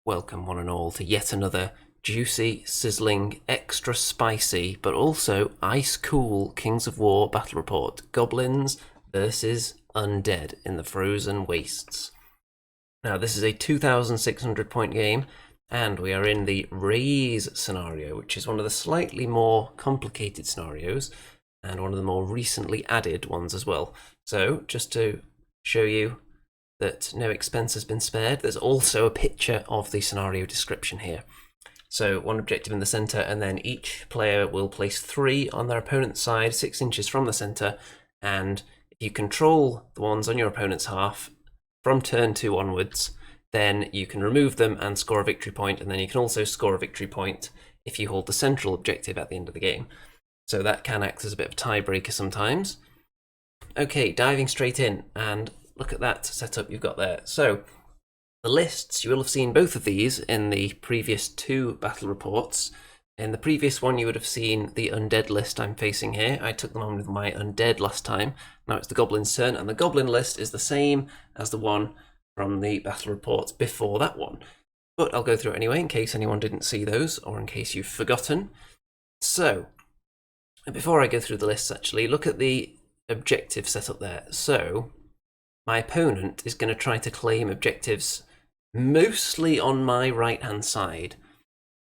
Welcome one and all to yet another juicy, sizzling, extra spicy, but also ice cool Kings of War battle report. Goblins versus Undead in the Frozen Wastes. Now this is a 2,600 point game, and we are in the Raze scenario, which is one of the slightly more complicated scenarios, and one of the more recently added ones as well. So, just to show you that no expense has been spared, there's also a picture of the scenario description here. So one objective in the centre, and then each player will place 3 on their opponent's side, 6 inches from the centre, and if you control the ones on your opponent's half from turn 2 onwards, then you can remove them and score a victory point, and then you can also score a victory point if you hold the central objective at the end of the game. So that can act as a bit of a tiebreaker sometimes. Okay, diving straight in, and look at that setup you've got there. So the lists, you will have seen both of these in the previous 2 battle reports. In the previous one, you would have seen the Undead list I'm facing here. I took them on with my Undead last time. Now it's the Goblins' turn, and the Goblin list is the same as the one from the battle reports before that one. But I'll go through it anyway, in case anyone didn't see those, or in case you've forgotten. So, before I go through the lists actually, look at the objective setup there. So, my opponent is going to try to claim objectives mostly on my right-hand side.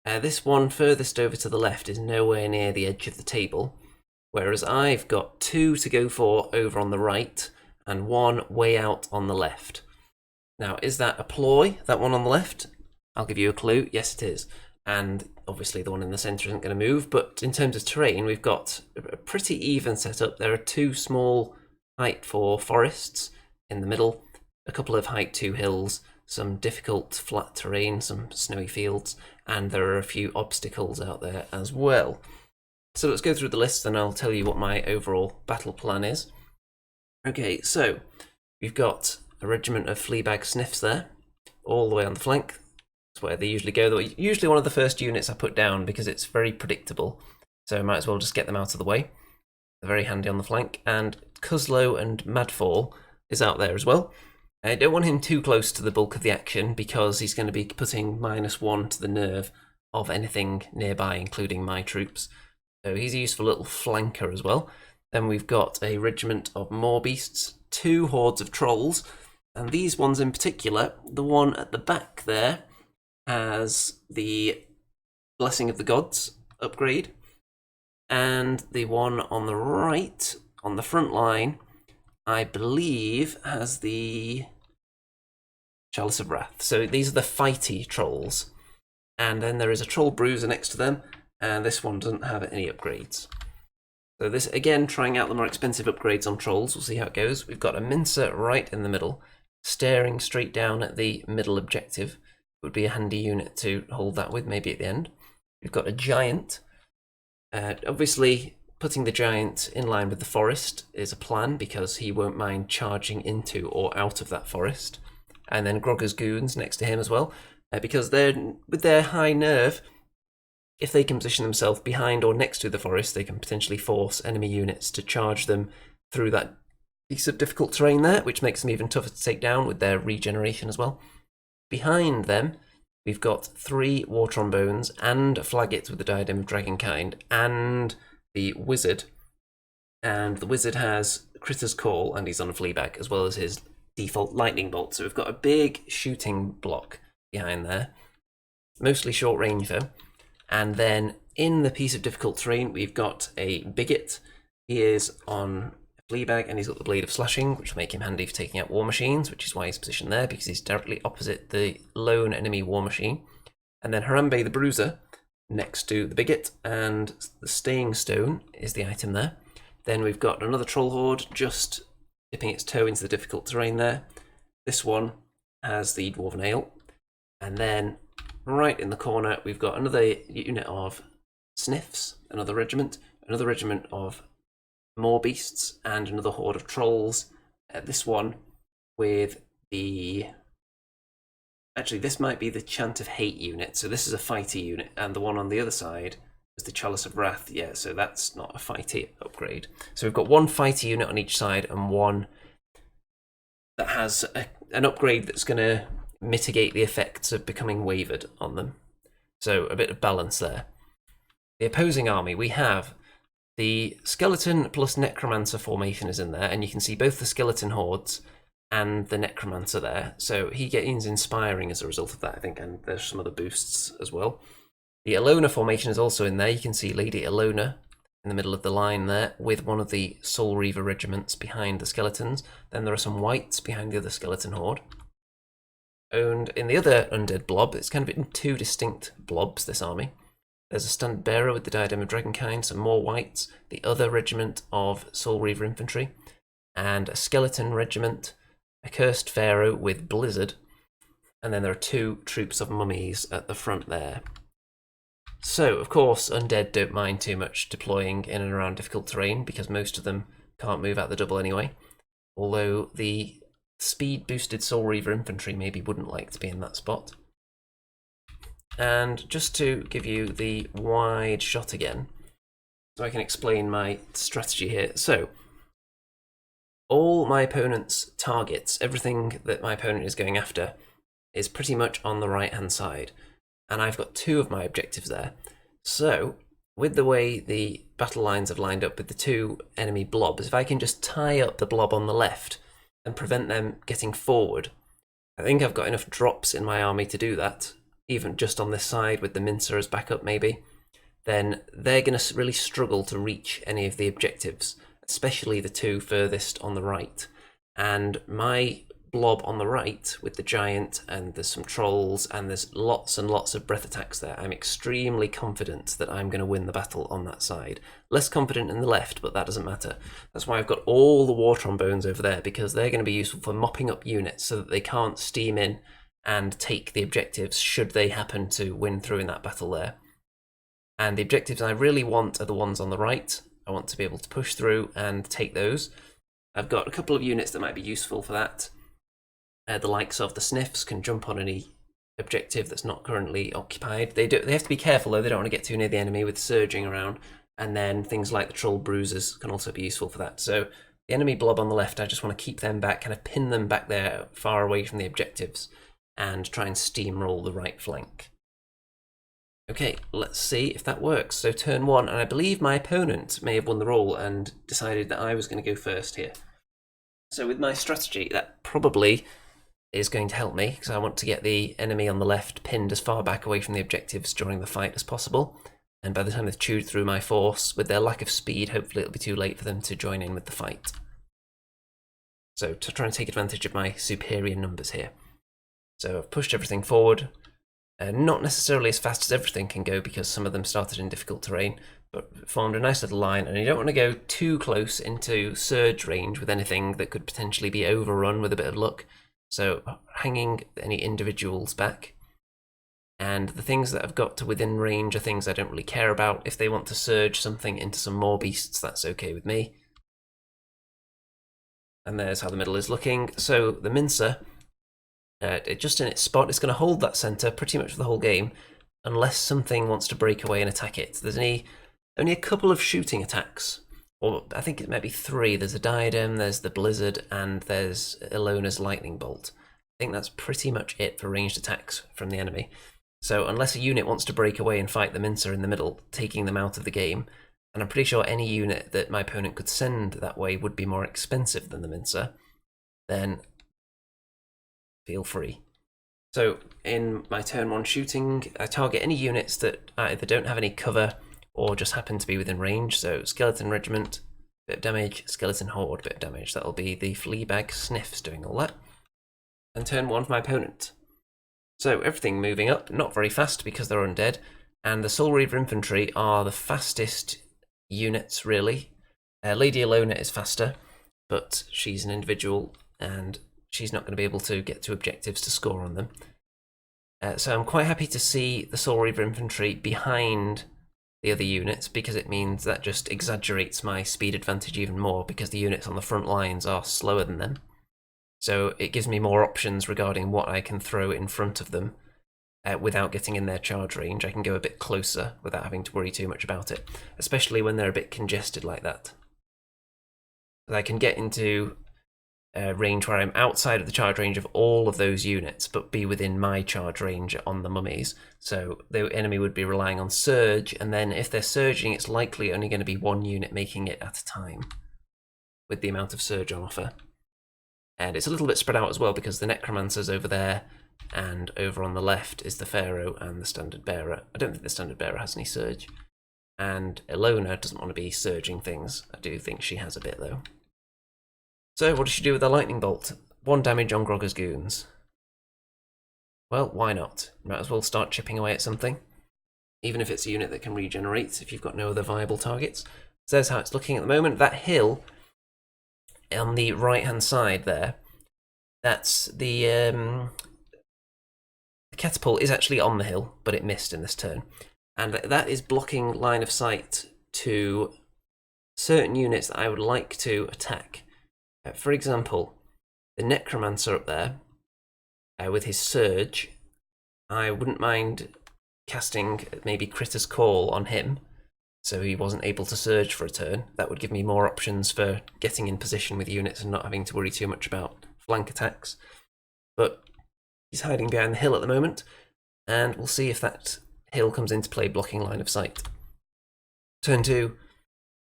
This one furthest over to the left is nowhere near the edge of the table, whereas I've got 2 to go for over on the right and 1 way out on the left. Now, is that a ploy, that one on the left? I'll give you a clue. Yes, it is. And obviously the one in the centre isn't going to move, but in terms of terrain, we've got a pretty even setup. There are 2 small height 4 forests in the middle, a couple of height 2 hills, some difficult flat terrain, some snowy fields, and there are a few obstacles out there as well. So let's go through the list and I'll tell you what my overall battle plan is. Okay, so we've got a regiment of Fleabag Sniffs there, all the way on the flank. That's where they usually go. They're usually one of the first units I put down because it's very predictable, so I might as well just get them out of the way. They're very handy on the flank, and Cuslow and Madfall is out there as well. I don't want him too close to the bulk of the action because he's going to be putting -1 to the nerve of anything nearby, including my troops. So he's a useful little flanker as well. Then we've got a regiment of more beasts, 2 hordes of trolls, and these ones in particular, the one at the back there has the Blessing of the Gods upgrade, and the one on the right, on the front line, I believe has the Chalice of Wrath. So these are the fighty trolls. And then there is a troll bruiser next to them, and this one doesn't have any upgrades. So this, again, trying out the more expensive upgrades on trolls. We'll see how it goes. We've got a Mincer right in the middle, staring straight down at the middle objective. Would be a handy unit to hold that with, maybe at the end. We've got a Giant. Obviously, putting the Giant in line with the forest is a plan because he won't mind charging into or out of that forest. And then Grogger's Goons next to him as well, because they're, with their high nerve, if they can position themselves behind or next to the forest, they can potentially force enemy units to charge them through that piece of difficult terrain there, which makes them even tougher to take down with their regeneration as well. Behind them, we've got 3 War Trombones and a Flaggit with the Diadem of Dragonkind, and the Wizard. And the Wizard has Critter's Call, and he's on a Fleabag, as well as his default Lightning Bolt. So we've got a big shooting block behind there, mostly short range though. And then in the piece of difficult terrain, we've got a Bigot. He is on a Fleabag, and he's got the Blade of Slashing, which will make him handy for taking out war machines, which is why he's positioned there, because he's directly opposite the lone enemy war machine. And then Harambe the Bruiser next to the Bigot, and the Staying Stone is the item there. Then we've got another Troll Horde just dipping its toe into the difficult terrain there. This one has the Dwarven Ale. And then right in the corner, we've got another unit of Sniffs, another regiment of more beasts, and another horde of trolls. This one with the... Actually, this might be the Chant of Hate unit, so this is a fighty unit, and the one on the other side is the Chalice of Wrath. Yeah, so that's not a fighty upgrade. So we've got 1 fighty unit on each side, and 1 that has an upgrade that's going to mitigate the effects of becoming wavered on them. So a bit of balance there. The opposing army, we have the skeleton plus necromancer formation is in there, and you can see both the skeleton hordes and the necromancer there. So he gains inspiring as a result of that, I think, and there's some other boosts as well. The Alona formation is also in there. You can see Lady Alona in the middle of the line there with one of the Soul Reaver regiments behind the skeletons. Then there are some wights behind the other skeleton horde. And in the other undead blob, it's kind of in two distinct blobs, this army. There's a standard bearer with the diadem of dragonkind, some more wights, the other regiment of Soul Reaver infantry, and a skeleton regiment, a cursed pharaoh with blizzard, and then there are two troops of mummies at the front there. So, of course, undead don't mind too much deploying in and around difficult terrain because most of them can't move out the double anyway. Although the speed-boosted Soul Reaver infantry maybe wouldn't like to be in that spot. And just to give you the wide shot again, so I can explain my strategy here. So, all my opponent's targets, everything that my opponent is going after, is pretty much on the right-hand side. And I've got two of my objectives there. So, with the way the battle lines have lined up with the two enemy blobs, if I can just tie up the blob on the left and prevent them getting forward, I think I've got enough drops in my army to do that, even just on this side with the mincer as backup maybe, then they're going to really struggle to reach any of the objectives, especially the two furthest on the right. And my blob on the right with the giant, and there's some trolls, and there's lots and lots of breath attacks there. I'm extremely confident that I'm going to win the battle on that side. Less confident in the left, but that doesn't matter. That's why I've got all the war trombones over there, because they're going to be useful for mopping up units so that they can't steam in and take the objectives should they happen to win through in that battle there. And the objectives I really want are the ones on the right. I want to be able to push through and take those. I've got a couple of units that might be useful for that. The likes of the Sniffs can jump on any objective that's not currently occupied. They have to be careful though, they don't want to get too near the enemy with surging around. And then things like the Troll Bruisers can also be useful for that. So the enemy blob on the left, I just want to keep them back, kind of pin them back there far away from the objectives and try and steamroll the right flank. Okay, let's see if that works. So turn one, and I believe my opponent may have won the roll and decided that I was going to go first here. So with my strategy, that probably is going to help me, because I want to get the enemy on the left pinned as far back away from the objectives during the fight as possible. And by the time they've chewed through my force, with their lack of speed, hopefully it'll be too late for them to join in with the fight. So to try and take advantage of my superior numbers here. So I've pushed everything forward. Not necessarily as fast as everything can go, because some of them started in difficult terrain, but formed a nice little line, and you don't want to go too close into surge range with anything that could potentially be overrun with a bit of luck. So hanging any individuals back. And the things that I've got to within range are things I don't really care about. If they want to surge something into some more beasts, that's okay with me. And there's how the middle is looking. So the mincer, just in its spot, it's going to hold that centre pretty much for the whole game, unless something wants to break away and attack it. There's only a couple of shooting attacks, or I think it might be three. There's a diadem, there's the blizzard, and there's Ilona's lightning bolt. I think that's pretty much it for ranged attacks from the enemy. So unless a unit wants to break away and fight the mincer in the middle, taking them out of the game, and I'm pretty sure any unit that my opponent could send that way would be more expensive than the mincer, then feel free. So in my turn one shooting, I target any units that either don't have any cover or just happen to be within range. So skeleton regiment, bit of damage, skeleton horde, bit of damage. That'll be the fleabag sniffs doing all that. And turn one for my opponent. So everything moving up, not very fast because they're undead, and the Soul Reaver infantry are the fastest units really. Lady Alona is faster, but she's an individual and she's not going to be able to get to objectives to score on them. So I'm quite happy to see the Soul Reaver infantry behind the other units, because it means that just exaggerates my speed advantage even more, because the units on the front lines are slower than them. So it gives me more options regarding what I can throw in front of them without getting in their charge range. I can go a bit closer without having to worry too much about it, especially when they're a bit congested like that. I can get into range where I'm outside of the charge range of all of those units, but be within my charge range on the mummies. So the enemy would be relying on surge, and then if they're surging, it's likely only going to be one unit making it at a time with the amount of surge on offer. And it's a little bit spread out as well because the Necromancer's over there, and over on the left is the Pharaoh and the Standard Bearer. I don't think the Standard Bearer has any surge. And Ilona doesn't want to be surging things. I do think she has a bit though. So what does she do with the Lightning Bolt? 1 damage on Grogger's goons. Well, why not? Might as well start chipping away at something. Even if it's a unit that can regenerate if you've got no other viable targets. So there's how it's looking at the moment. That hill on the right-hand side there, that's the catapult is actually on the hill, but it missed in this turn. And that is blocking line of sight to certain units that I would like to attack. For example, the Necromancer up there, with his Surge, I wouldn't mind casting maybe Critter's Call on him, so he wasn't able to Surge for a turn. That would give me more options for getting in position with units and not having to worry too much about flank attacks. But he's hiding behind the hill at the moment, and we'll see if that hill comes into play blocking line of sight. Turn 2.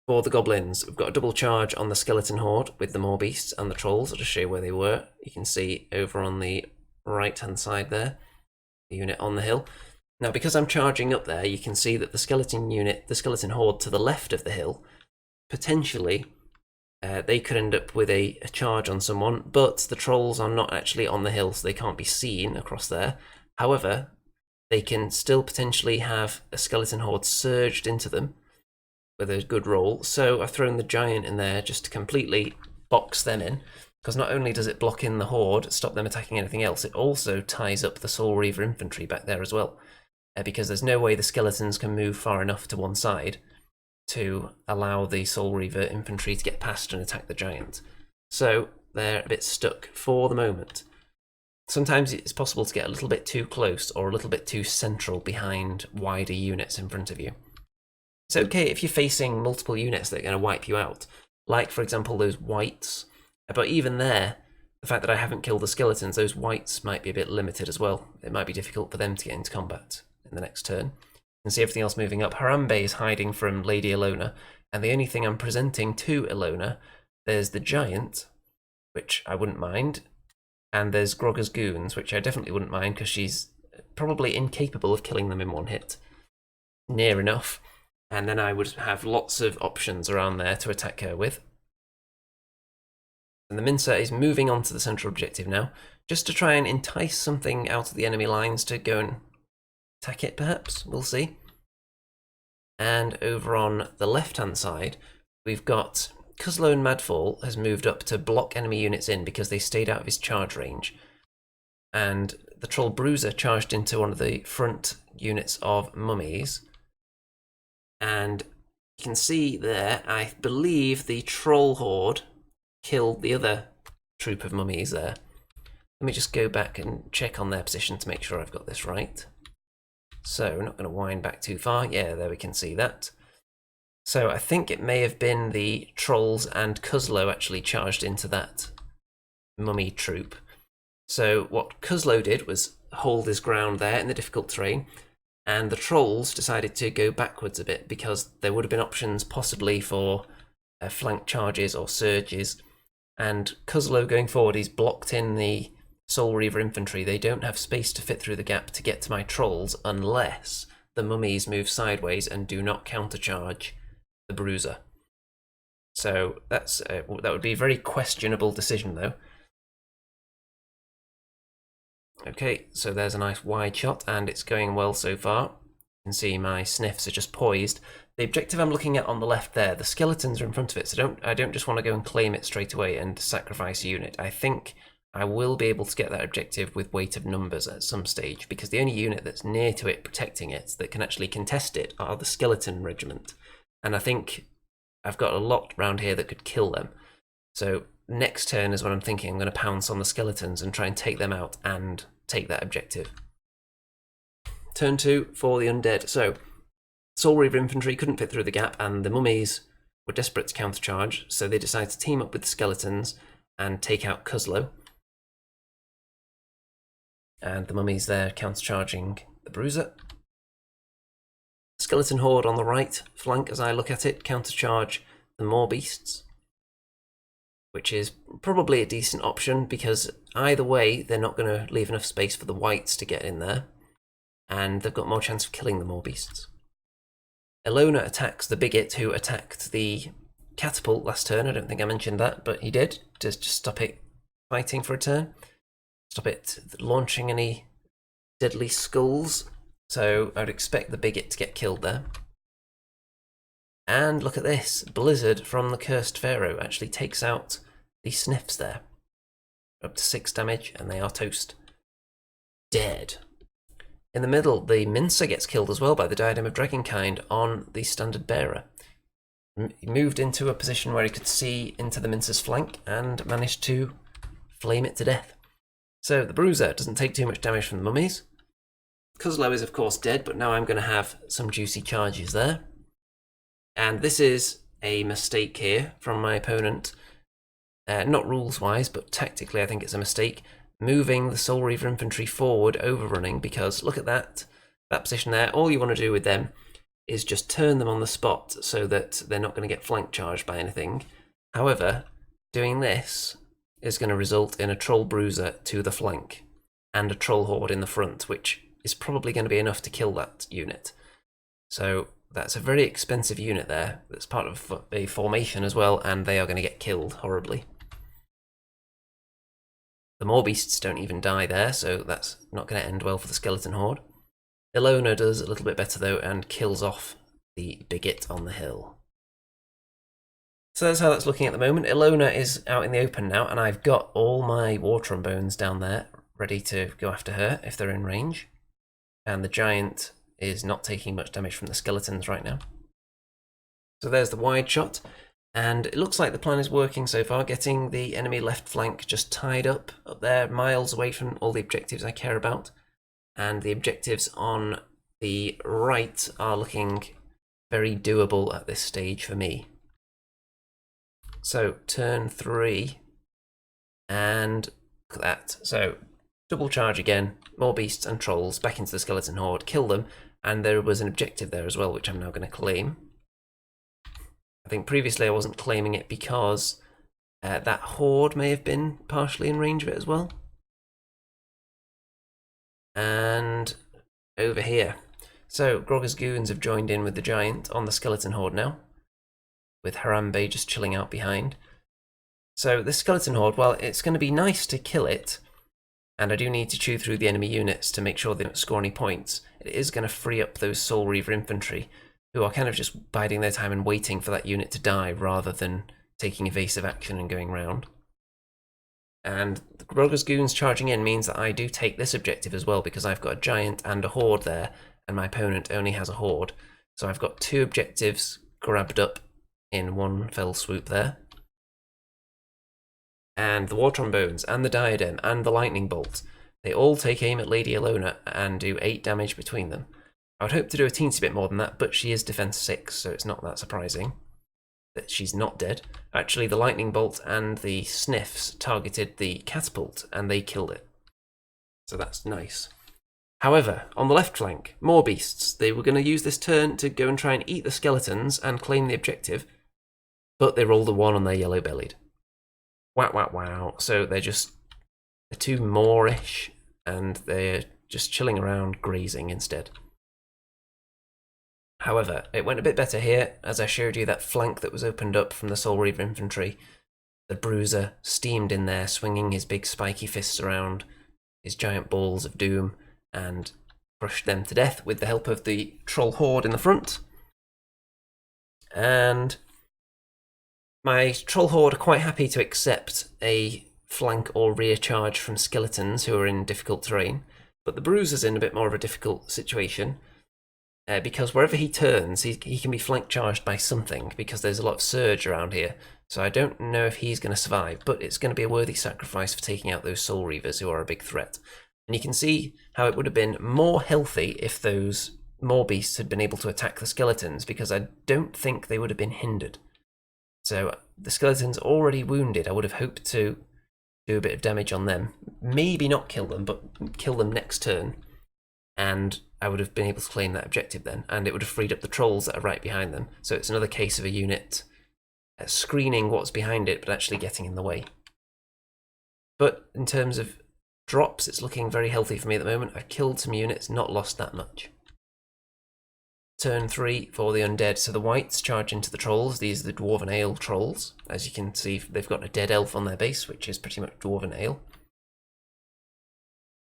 For the Goblins, we've got a double charge on the Skeleton Horde with the More Beasts and the Trolls. I'll just show you where they were. You can see over on the right-hand side there, the unit on the hill. Now, because I'm charging up there, you can see that the Skeleton unit, the Skeleton Horde to the left of the hill, potentially they could end up with a charge on someone, but the Trolls are not actually on the hill, so they can't be seen across there. However, they can still potentially have a Skeleton Horde surged into them with a good roll, so I've thrown the Giant in there just to completely box them in, because not only does it block in the Horde, stop them attacking anything else, it also ties up the Soul Reaver infantry back there as well, because there's no way the Skeletons can move far enough to one side to allow the Soul Reaver infantry to get past and attack the Giant. So they're a bit stuck for the moment. Sometimes it's possible to get a little bit too close or a little bit too central behind wider units in front of you. It's okay if you're facing multiple units that are going to wipe you out, like for example those Wights, but even there, the fact that I haven't killed the Skeletons, those Wights might be a bit limited as well. It might be difficult for them to get into combat in the next turn. You can see everything else moving up. Harambe is hiding from Lady Ilona, and the only thing I'm presenting to Ilona, there's the Giant, which I wouldn't mind, and there's Grogger's Goons, which I definitely wouldn't mind because she's probably incapable of killing them in one hit. Near enough. And then I would have lots of options around there to attack her with. And the Mincer is moving on to the central objective now, just to try and entice something out of the enemy lines to go and attack it, perhaps. We'll see. And over on the left-hand side, we've got Cuzlone Madfall has moved up to block enemy units in because they stayed out of his charge range. And the Troll Bruiser charged into one of the front units of mummies. And you can see there, I believe the Troll Horde killed the other troop of mummies there. Let me just go back and check on their position to make sure I've got this right. So we're not going to wind back too far. Yeah, there we can see that. So I think it may have been the Trolls and Cuzlo actually charged into that mummy troop. So what Cuzlo did was hold his ground there in the difficult terrain, and the Trolls decided to go backwards a bit because there would have been options possibly for flank charges or surges, and Cuzlo going forward, he's blocked in the Soul Reaver infantry. They don't have space to fit through the gap to get to my Trolls unless the mummies move sideways and do not countercharge the Bruiser. So that would be a very questionable decision though. Okay, so there's a nice wide shot, and it's going well so far. You can see my sniffs are just poised. The objective I'm looking at on the left there, the Skeletons are in front of it, so I don't just want to go and claim it straight away and sacrifice a unit. I think I will be able to get that objective with weight of numbers at some stage, because the only unit that's near to it protecting it that can actually contest it are the Skeleton Regiment. And I think I've got a lot around here that could kill them. So next turn is when I'm thinking I'm going to pounce on the Skeletons and try and take them out and take that objective. Turn 2 for the Undead. So Soul Reaver infantry couldn't fit through the gap, and the mummies were desperate to countercharge, so they decided to team up with the Skeletons and take out Cuzlo. And the mummies there countercharging the Bruiser. Skeleton Horde on the right flank, as I look at it, countercharge the more beasts, which is probably a decent option because either way they're not going to leave enough space for the wights to get in there, and they've got more chance of killing the more beasts. Ilona attacks the bigot who attacked the catapult last turn. I don't think I mentioned that, but he did, to just stop it fighting for a turn. Stop it launching any deadly skulls. So I'd expect the bigot to get killed there. And look at this. Blizzard from the Cursed Pharaoh actually takes out the sniffs there. Up to 6 damage, and they are toast. Dead. In the middle, the Mincer gets killed as well by the Diadem of Dragonkind on the Standard Bearer. He moved into a position where he could see into the Mincer's flank and managed to flame it to death. So the Bruiser doesn't take too much damage from the mummies. Cuzlo is of course dead, but now I'm going to have some juicy charges there. And this is a mistake here from my opponent. Not rules-wise, but tactically I think it's a mistake. Moving the Soul Reaver infantry forward, overrunning, because look at that position there. All you want to do with them is just turn them on the spot so that they're not going to get flank charged by anything. However, doing this is going to result in a Troll Bruiser to the flank and a Troll Horde in the front, which is probably going to be enough to kill that unit. So that's a very expensive unit there. That's part of a formation as well, and they are going to get killed horribly. The more beasts don't even die there, so that's not going to end well for the Skeleton Horde. Ilona does a little bit better though and kills off the bigot on the hill. So that's how that's looking at the moment. Ilona is out in the open now, and I've got all my War Trombones down there ready to go after her if they're in range. And the giant is not taking much damage from the skeletons right now. So there's the wide shot, and it looks like the plan is working so far, getting the enemy left flank just tied up there, miles away from all the objectives I care about. And the objectives on the right are looking very doable at this stage for me. So turn 3, and look at that. So double charge again, more beasts and trolls back into the Skeleton Horde, kill them, and there was an objective there as well, which I'm now going to claim. I think previously I wasn't claiming it because that horde may have been partially in range of it as well. And over here. So Grogger's goons have joined in with the giant on the Skeleton Horde now, with Harambe just chilling out behind. So this Skeleton Horde, well, it's going to be nice to kill it, and I do need to chew through the enemy units to make sure they don't score any points. It is going to free up those Soul Reaver infantry, who are kind of just biding their time and waiting for that unit to die rather than taking evasive action and going round. And the Grogger's goons charging in means that I do take this objective as well, because I've got a giant and a horde there, and my opponent only has a horde. So I've got 2 objectives grabbed up in one fell swoop there. And the War Trombones, and the Diadem, and the Lightning Bolt, they all take aim at Lady Ilona and do 8 damage between them. I would hope to do a teensy bit more than that, but she is defense 6, so it's not that surprising that she's not dead. Actually, the Lightning Bolt and the Sniffs targeted the catapult, and they killed it. So that's nice. However, on the left flank, more beasts. They were going to use this turn to go and try and eat the skeletons and claim the objective, but they rolled a 1 on their yellow-bellied. Wow, wow, wow. So they're too Moorish, and they're just chilling around grazing instead. However, it went a bit better here, as I showed you that flank that was opened up from the Soul Reaver infantry. The Bruiser steamed in there, swinging his big spiky fists around, his giant balls of doom, and crushed them to death with the help of the Troll Horde in the front. And my Troll Horde are quite happy to accept a flank or rear charge from skeletons who are in difficult terrain, but the Bruiser's in a bit more of a difficult situation. Because wherever he turns, he can be flank charged by something, because there's a lot of surge around here. So I don't know if he's going to survive, but it's going to be a worthy sacrifice for taking out those Soul Reavers, who are a big threat. And you can see how it would have been more healthy if those more beasts had been able to attack the skeletons, because I don't think they would have been hindered. So the skeletons already wounded, I would have hoped to do a bit of damage on them. Maybe not kill them, but kill them next turn. And I would have been able to claim that objective then, and it would have freed up the trolls that are right behind them. So it's another case of a unit screening what's behind it, but actually getting in the way. But in terms of drops, it's looking very healthy for me at the moment. I've killed some units, not lost that much. Turn 3 for the undead. So the whites charge into the trolls. These are the Dwarven Ale trolls. As you can see, they've got a dead elf on their base, which is pretty much Dwarven Ale.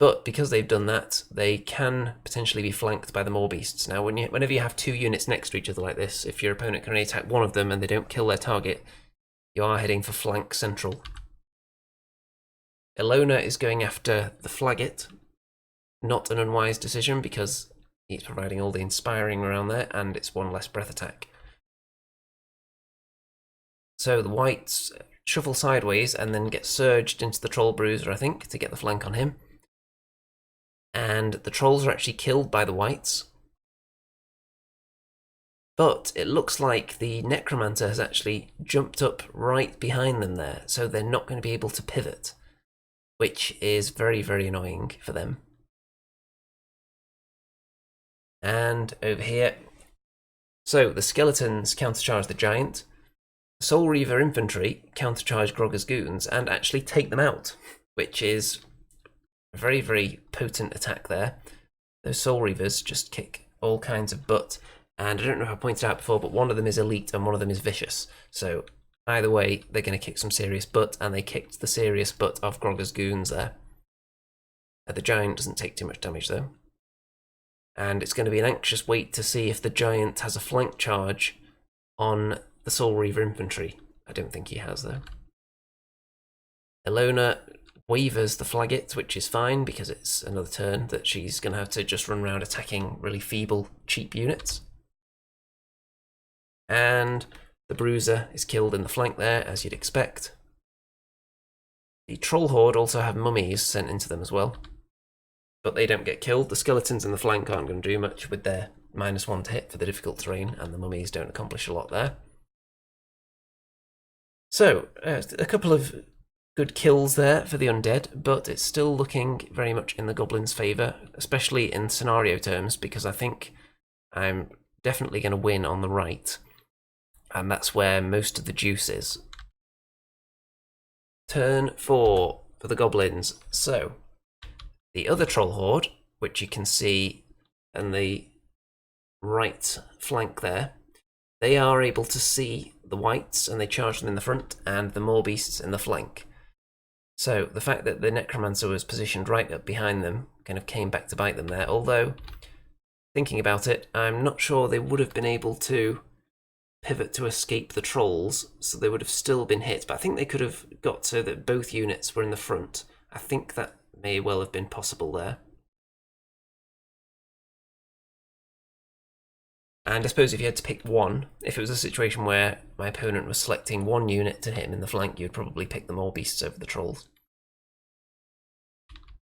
But because they've done that, they can potentially be flanked by the more beasts. Now, whenever you have two units next to each other like this, if your opponent can only attack one of them and they don't kill their target, you are heading for flank central. Ilona is going after the Flaggit. Not an unwise decision because he's providing all the inspiring around there, and it's one less breath attack. So the whites shuffle sideways and then get surged into the Troll Bruiser, I think, to get the flank on him. And the trolls are actually killed by the whites. But it looks like the Necromancer has actually jumped up right behind them there, so they're not going to be able to pivot, which is very, very annoying for them. And over here, so the skeletons countercharge the giant, Soul Reaver infantry countercharge Grogger's goons and actually take them out, which is a very, very potent attack there. Those Soul Reavers just kick all kinds of butt, and I don't know if I pointed out before, but one of them is elite and one of them is vicious. So either way, they're going to kick some serious butt, and they kicked the serious butt of Grogger's goons there. The giant doesn't take too much damage though. And it's going to be an anxious wait to see if the giant has a flank charge on the Soul Reaver infantry. I don't think he has though. Ilona wavers the Flaggit, which is fine because it's another turn that she's going to have to just run around attacking really feeble, cheap units. And the Bruiser is killed in the flank there, as you'd expect. The Troll Horde also have mummies sent into them as well, but they don't get killed. The skeletons in the flank aren't going to do much with their -1 to hit for the difficult terrain, and the mummies don't accomplish a lot there. So, a couple of good kills there for the undead, but it's still looking very much in the goblins' favour, especially in scenario terms, because I think I'm definitely going to win on the right, and that's where most of the juice is. Turn 4 for the goblins. So, the other Troll Horde, which you can see in the right flank there, they are able to see the whites and they charge them in the front and the more beasts in the flank. So the fact that the Necromancer was positioned right up behind them kind of came back to bite them there, although thinking about it, I'm not sure they would have been able to pivot to escape the trolls, so they would have still been hit, but I think they could have got so that both units were in the front. I think that may well have been possible there. And I suppose if you had to pick one, if it was a situation where my opponent was selecting one unit to hit him in the flank, you'd probably pick the more beasts over the trolls.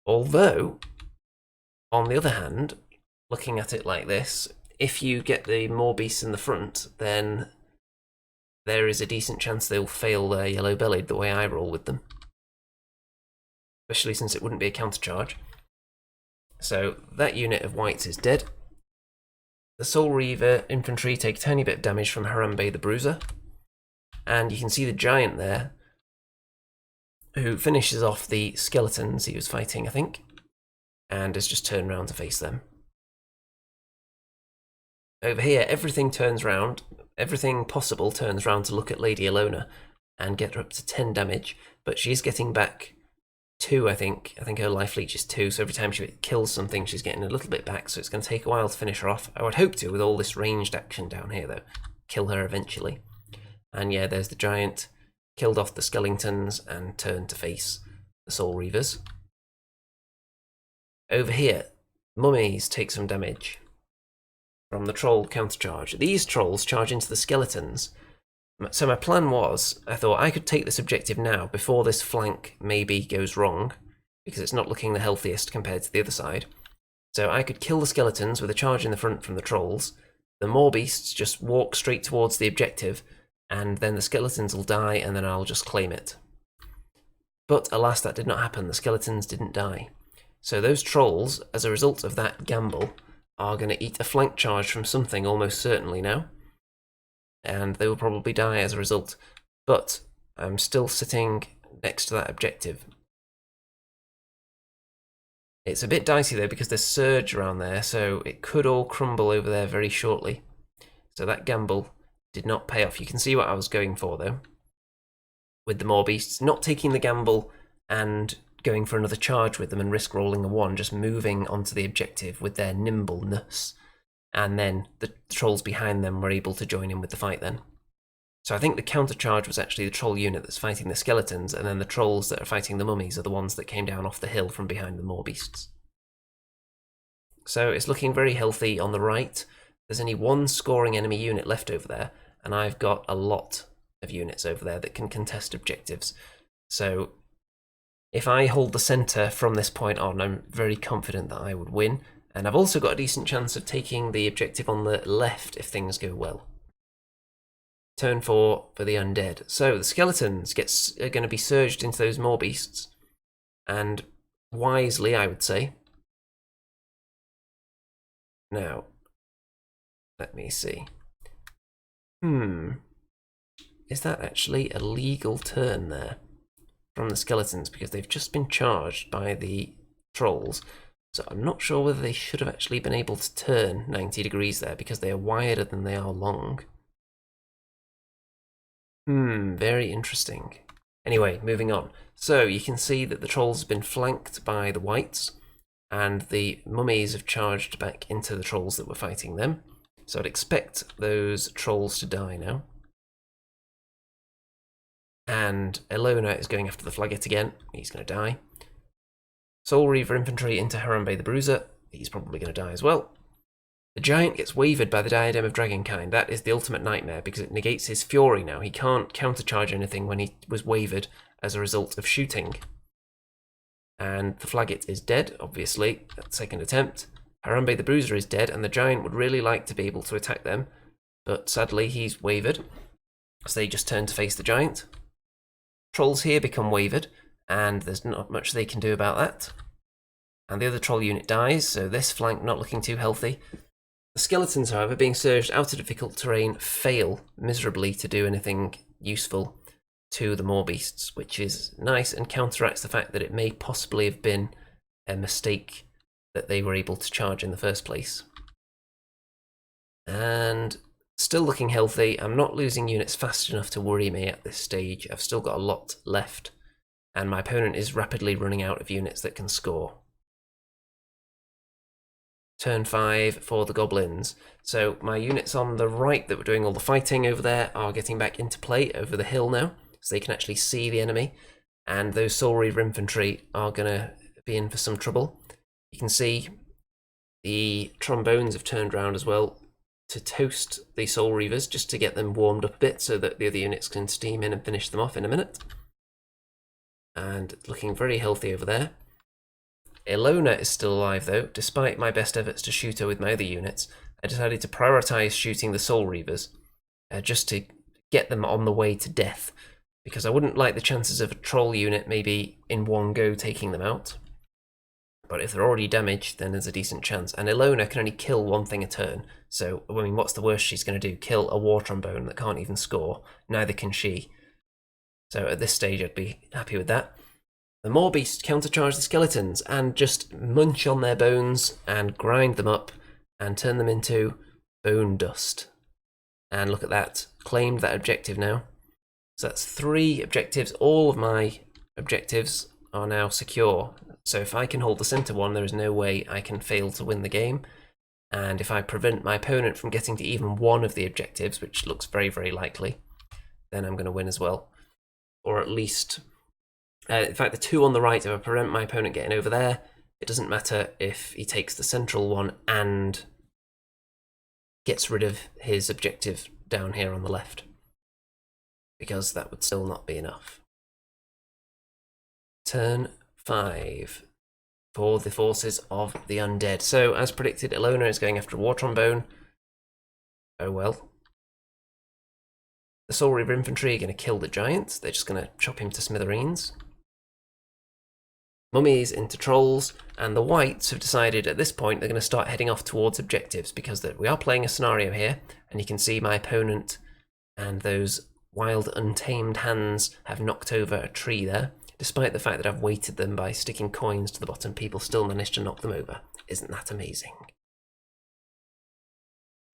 Although, on the other hand, looking at it like this, if you get the more beasts in the front, then there is a decent chance they'll fail their yellow-bellied the way I roll with them. Especially since it wouldn't be a countercharge. So that unit of whites is dead. The Soul Reaver infantry take a tiny bit of damage from Harambe the Bruiser. And you can see the giant there, who finishes off the skeletons he was fighting, I think, and has just turned around to face them. Over here, everything turns round, everything possible turns round to look at Lady Ilona and get her up to 10 damage, but she's getting back 2, I think. I think her life leech is 2, so every time she kills something, she's getting a little bit back, so it's going to take a while to finish her off. I would hope to, with all this ranged action down here, though. Kill her eventually. And yeah, there's the giant. Killed off the skeletons and turned to face the Soul Reavers. Over here, mummies take some damage from the troll countercharge. These trolls charge into the skeletons. So my plan was, I thought I could take this objective now before this flank maybe goes wrong, because it's not looking the healthiest compared to the other side. So I could kill the skeletons with a charge in the front from the trolls. The more beasts just walk straight towards the objective, and then the skeletons will die, and then I'll just claim it. But alas, that did not happen. The skeletons didn't die. So those trolls, as a result of that gamble, are going to eat a flank charge from something almost certainly now. And they will probably die as a result. But I'm still sitting next to that objective. It's a bit dicey though because there's surge around there, so it could all crumble over there very shortly. So that gamble did not pay off. You can see what I was going for though, with the more beasts. Not taking the gamble and going for another charge with them and risk rolling a 1, just moving onto the objective with their nimbleness. And then the trolls behind them were able to join in with the fight then. So I think the counter charge was actually the troll unit that's fighting the skeletons, and then the trolls that are fighting the mummies are the ones that came down off the hill from behind the more beasts. So it's looking very healthy on the right. There's only 1 scoring enemy unit left over there, and I've got a lot of units over there that can contest objectives. So if I hold the centre from this point on, I'm very confident that I would win. And I've also got a decent chance of taking the objective on the left if things go well. Turn 4 for the undead. So the skeletons are going to be surged into those more beasts. And wisely, I would say. Now, let me see. Is that actually a legal turn there from the skeletons? Because they've just been charged by the trolls. So I'm not sure whether they should have actually been able to turn 90 degrees there because they are wider than they are long. Very interesting. Anyway, moving on. So you can see that the trolls have been flanked by the whites, and the mummies have charged back into the trolls that were fighting them. So I'd expect those trolls to die now. And Elona is going after the Flaggett again. He's going to die. Soul Reaver infantry into Harambe the Bruiser. He's probably going to die as well. The giant gets wavered by the Diadem of Dragonkind. That is the ultimate nightmare because it negates his fury now. He can't countercharge anything when he was wavered as a result of shooting. And the Flaggett is dead, obviously, at second attempt. Harambe the Bruiser is dead, and the giant would really like to be able to attack them, but sadly he's wavered, so they just turn to face the giant. Trolls here become wavered, and there's not much they can do about that. And the other troll unit dies, so this flank not looking too healthy. The skeletons, however, being surged out of difficult terrain, fail miserably to do anything useful to the more beasts, which is nice and counteracts the fact that it may possibly have been a mistake that they were able to charge in the first place. And still looking healthy. I'm not losing units fast enough to worry me at this stage. I've still got a lot left, and my opponent is rapidly running out of units that can score. Turn 5 for the Goblins. So my units on the right that were doing all the fighting over there are getting back into play over the hill now, so they can actually see the enemy, and those Soul Reaver infantry are going to be in for some trouble. You can see the trombones have turned around as well to toast the Soul Reavers just to get them warmed up a bit so that the other units can steam in and finish them off in a minute. And looking very healthy over there. Elona is still alive though. Despite my best efforts to shoot her with my other units, I decided to prioritise shooting the Soul Reavers just to get them on the way to death, because I wouldn't like the chances of a troll unit maybe in one go taking them out. But if they're already damaged, then there's a decent chance. And Elona can only kill one thing a turn, so I mean, what's the worst she's going to do? Kill a war trombone that can't even score? Neither can she. So at this stage I'd be happy with that. The more beasts countercharge the skeletons and just munch on their bones and grind them up and turn them into bone dust. And look at that, claimed that objective now. So that's 3 objectives. All of my objectives are now secure. So if I can hold the center one, there is no way I can fail to win the game. And if I prevent my opponent from getting to even one of the objectives, which looks very, very likely, then I'm going to win as well. Or at least... in fact, the 2 on the right, if I prevent my opponent getting over there, it doesn't matter if he takes the central one and gets rid of his objective down here on the left, because that would still not be enough. Turn 5 for the forces of the undead. So, as predicted, Elona is going after a war trombone. Oh well. The Soul Reaver infantry are going to kill the giant. They're just going to chop him to smithereens. Mummies into trolls, and the whites have decided at this point they're going to start heading off towards objectives, because we are playing a scenario here, and you can see my opponent and those wild untamed hands have knocked over a tree there. Despite the fact that I've weighted them by sticking coins to the bottom, people still managed to knock them over. Isn't that amazing?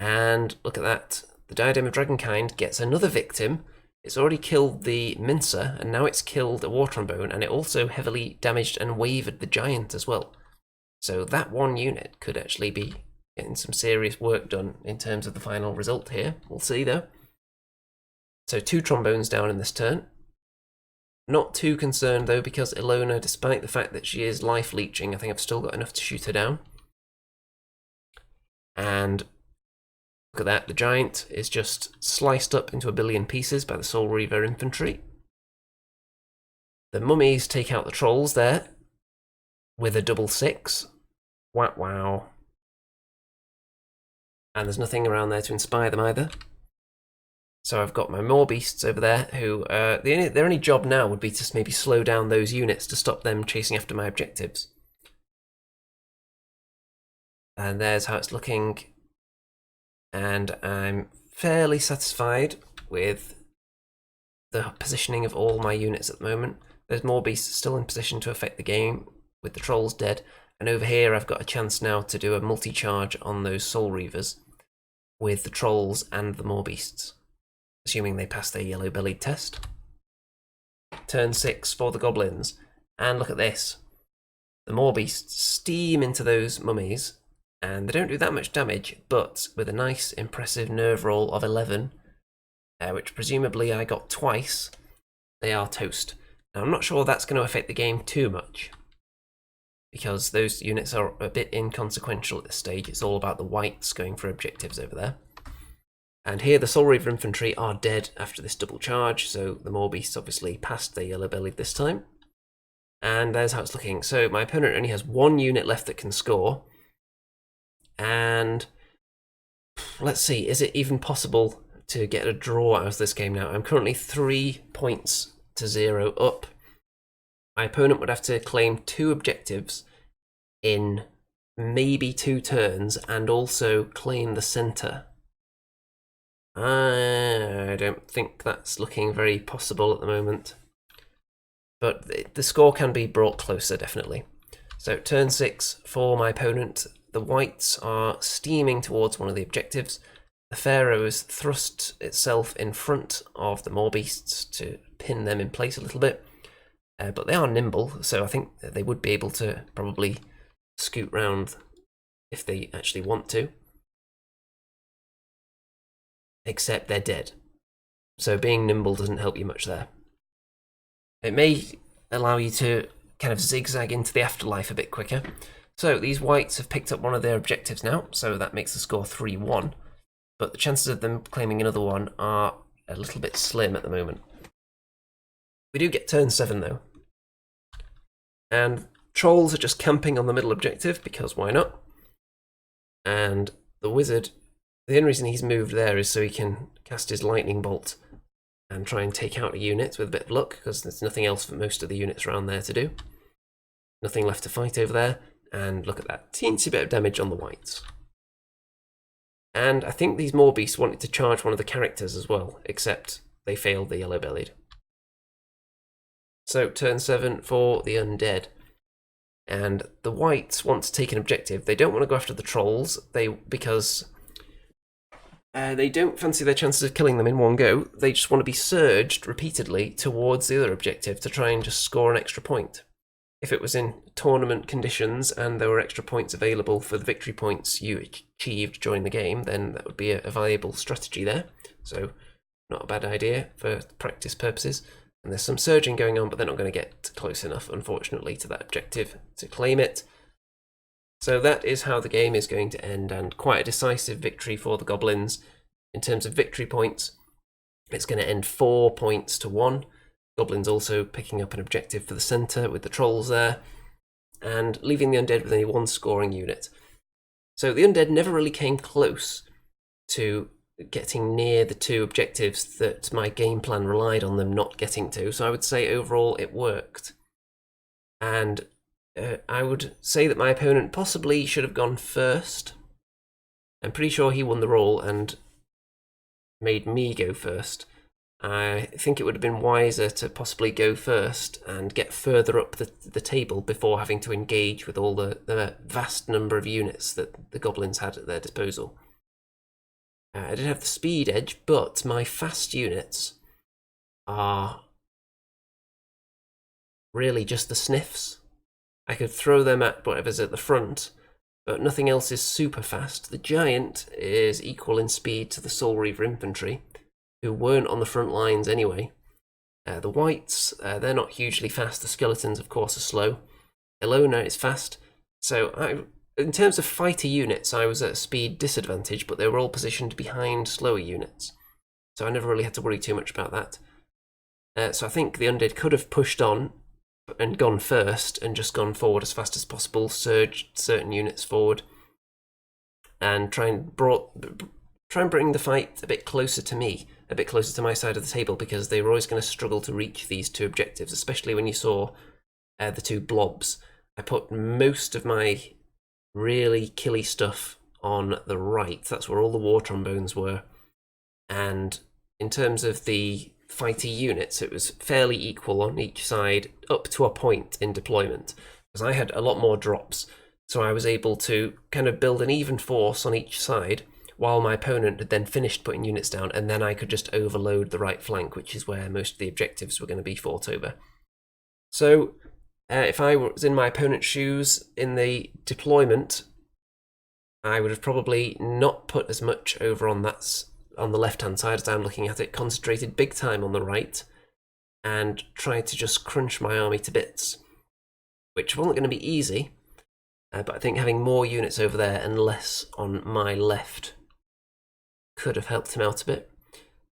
And look at that. The Diadem of Dragonkind gets another victim. It's already killed the Mincer, and now it's killed a War Trombone, and it also heavily damaged and wavered the Giant as well. So that one unit could actually be getting some serious work done in terms of the final result here. We'll see though. So 2 Trombones down in this turn. Not too concerned though, because Ilona, despite the fact that she is life leeching, I think I've still got enough to shoot her down. And look at that, the giant is just sliced up into a billion pieces by the Soul Reaver infantry. The mummies take out the trolls there with a 6/6. Wow, wow. And there's nothing around there to inspire them either. So I've got my more beasts over there who, their only job now would be to maybe slow down those units to stop them chasing after my objectives. And there's how it's looking. And I'm fairly satisfied with the positioning of all my units at the moment. There's more beasts still in position to affect the game with the trolls dead. And over here I've got a chance now to do a multi-charge on those Soul Reavers with the trolls and the more beasts, assuming they pass their yellow-bellied test. Turn 6 for the goblins. And look at this. The more beasts steam into those mummies, and they don't do that much damage, but with a nice, impressive nerve roll of 11, which presumably I got twice, they are toast. Now, I'm not sure that's going to affect the game too much, because those units are a bit inconsequential at this stage. It's all about the whites going for objectives over there. And here the Soul Reaver infantry are dead after this double charge, so the more beasts obviously passed their yellow-bellied this time. And there's how it's looking. So my opponent only has 1 unit left that can score. And let's see, is it even possible to get a draw out of this game now? I'm currently 3 points to 0 up. My opponent would have to claim 2 objectives in maybe 2 turns and also claim the centre. I don't think that's looking very possible at the moment. But the score can be brought closer, definitely. So turn 6 for my opponent. The whites are steaming towards one of the objectives. The Pharaoh has thrust itself in front of the more beasts to pin them in place a little bit. But they are nimble, so I think that they would be able to probably scoot round if they actually want to. Except they're dead. So being nimble doesn't help you much there. It may allow you to kind of zigzag into the afterlife a bit quicker. So these whites have picked up one of their objectives now, so that makes the score 3-1. But the chances of them claiming another one are a little bit slim at the moment. We do get turn 7 though. And trolls are just camping on the middle objective, because why not? And the wizard, the only reason he's moved there is so he can cast his lightning bolt and try and take out a unit with a bit of luck, because there's nothing else for most of the units around there to do. Nothing left to fight over there. And look at that, teensy bit of damage on the whites. And I think these more beasts wanted to charge one of the characters as well, except they failed the yellow-bellied. So turn 7 for the undead. And the whites want to take an objective. They don't want to go after the trolls, because they don't fancy their chances of killing them in one go. They just want to be surged repeatedly towards the other objective to try and just score an extra point. If it was in tournament conditions and there were extra points available for the victory points you achieved during the game, then that would be a valuable strategy there. So not a bad idea for practice purposes. And there's some surging going on, but they're not going to get close enough, unfortunately, to that objective to claim it. So that is how the game is going to end, and quite a decisive victory for the Goblins. In terms of victory points, it's going to end 4 points to 1. Goblins also picking up an objective for the centre with the trolls there, and leaving the undead with only 1 scoring unit. So the undead never really came close to getting near the two objectives that my game plan relied on them not getting to. So I would say overall it worked. And I would say that my opponent possibly should have gone first. I'm pretty sure he won the roll and made me go first. I think it would have been wiser to possibly go first and get further up the table before having to engage with all the vast number of units that the Goblins had at their disposal. I did have the speed edge, but my fast units are really just the sniffs. I could throw them at whatever's at the front, but nothing else is super fast. The giant is equal in speed to the Soul Reaver infantry, who weren't on the front lines anyway. The whites, they're not hugely fast. The skeletons, of course, are slow. Elona is fast. So in terms of fighter units, I was at a speed disadvantage, but they were all positioned behind slower units. So I never really had to worry too much about that. So I think the Undead could have pushed on and gone first and just gone forward as fast as possible, surged certain units forward, and try and bring the fight a bit closer to me, a bit closer to my side of the table, because they were always going to struggle to reach these two objectives, especially when you saw the two blobs. I put most of my really killy stuff on the right. That's where all the war trombones were. And in terms of the fighty units, it was fairly equal on each side up to a point in deployment, because I had a lot more drops, so I was able to kind of build an even force on each side while my opponent had then finished putting units down, and then I could just overload the right flank, which is where most of the objectives were going to be fought over. So if I was in my opponent's shoes in the deployment, I would have probably not put as much over on the left-hand side as I'm looking at it, concentrated big time on the right, and tried to just crunch my army to bits, which wasn't going to be easy, but I think having more units over there and less on my left could have helped him out a bit.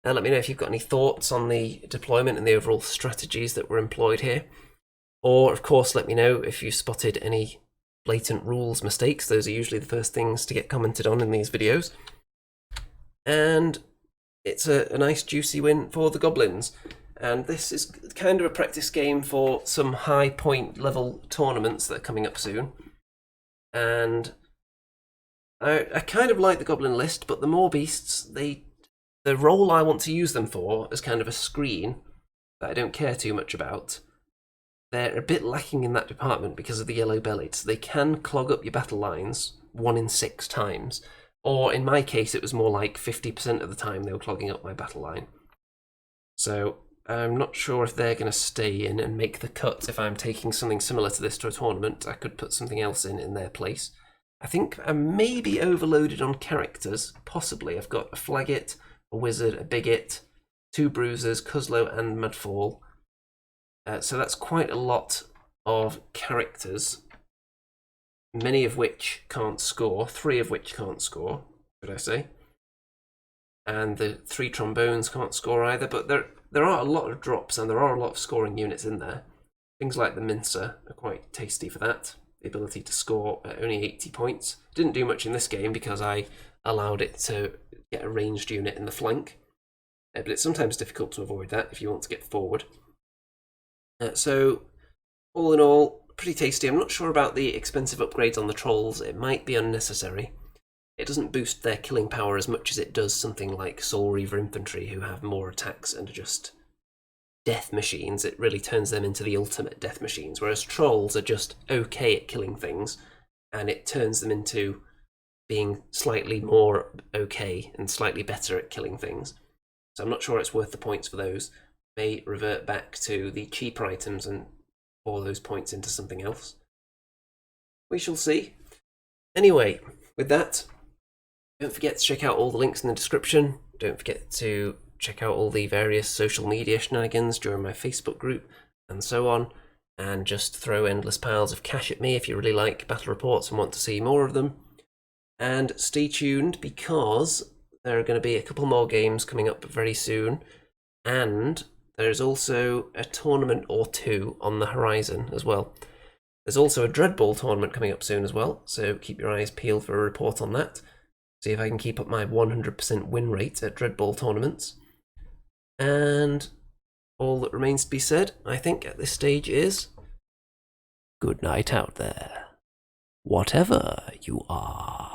Let me know if you've got any thoughts on the deployment and the overall strategies that were employed here, or of course let me know if you spotted any blatant rules mistakes. Those are usually the first things to get commented on in these videos. And it's a nice juicy win for the Goblins. And this is kind of a practice game for some high point level tournaments that are coming up soon. And I kind of like the Goblin list, but the more beasts, the role I want to use them for as kind of a screen that I don't care too much about, they're a bit lacking in that department because of the yellow bellied. So they can clog up your battle lines 1 in 6 times. Or in my case, it was more like 50% of the time they were clogging up my battle line. So I'm not sure if they're going to stay in and make the cut. If I'm taking something similar to this to a tournament, I could put something else in their place. I think I'm maybe overloaded on characters, possibly. I've got a Flaggit, a Wizard, a Bigot, 2 Bruisers, Cuzlo and Mudfall. So that's quite a lot of characters, many of which can't score, 3 of which can't score, should I say. And the 3 trombones can't score either, but there are a lot of drops and there are a lot of scoring units in there. Things like the Mincer are quite tasty for that. The ability to score at only 80 points. Didn't do much in this game because I allowed it to get a ranged unit in the flank. But it's sometimes difficult to avoid that if you want to get forward. So, all in all, pretty tasty. I'm not sure about the expensive upgrades on the trolls. It might be unnecessary. It doesn't boost their killing power as much as it does something like Soul Reaver infantry, who have more attacks and are just death machines. It really turns them into the ultimate death machines, whereas trolls are just okay at killing things, and it turns them into being slightly more okay and slightly better at killing things. So I'm not sure it's worth the points for those. May revert back to the cheaper items and pour those points into something else. We shall see. Anyway, with that, don't forget to check out all the links in the description. Don't forget to check out all the various social media shenanigans during my Facebook group and so on. And just throw endless piles of cash at me if you really like battle reports and want to see more of them. And stay tuned because there are going to be a couple more games coming up very soon. And there's also a tournament or 2 on the horizon as well. There's also a Dreadball tournament coming up soon as well, so keep your eyes peeled for a report on that. See if I can keep up my 100% win rate at Dread Ball tournaments. And all that remains to be said, I think, at this stage is good night out there, whatever you are.